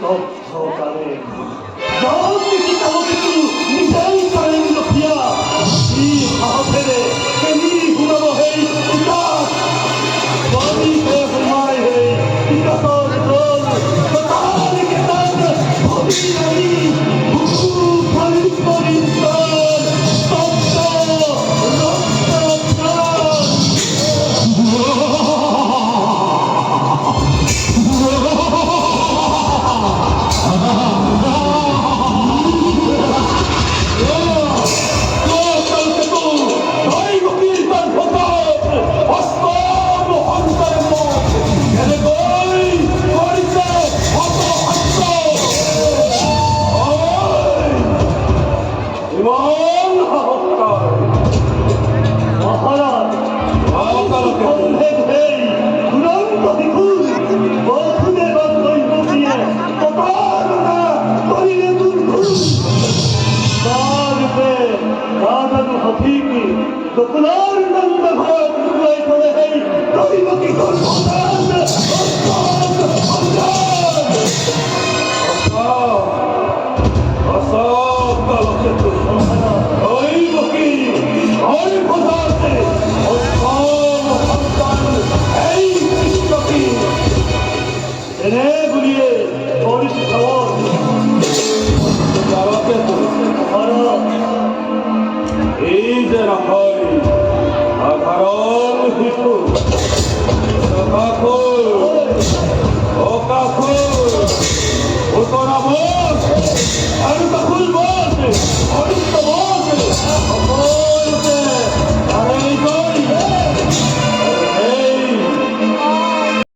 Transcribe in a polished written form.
তথ্যকালে রাজনীতি কালকিতু নিজেই করেন লক্ষিয়া ই হাফেরে কেনি হুনাব হেই উদাস বাড়ি হে হুমায় হেই ইকাতর দল কতার কেতার ভবি নারী হুকু ফালিত পরিন্তর তত্ত্ব রক্ত প্রাণ Dokular nanda bharat durai kore hai, koi baki kor bhodan, asab kalakhetu, koi baki, koi bhodate, asab bhodan, hey baki, ene buliye, koi shikawar, kalakhetu, bharat, ei je rakhai. Akaron hitu, Okaku, Utorabo.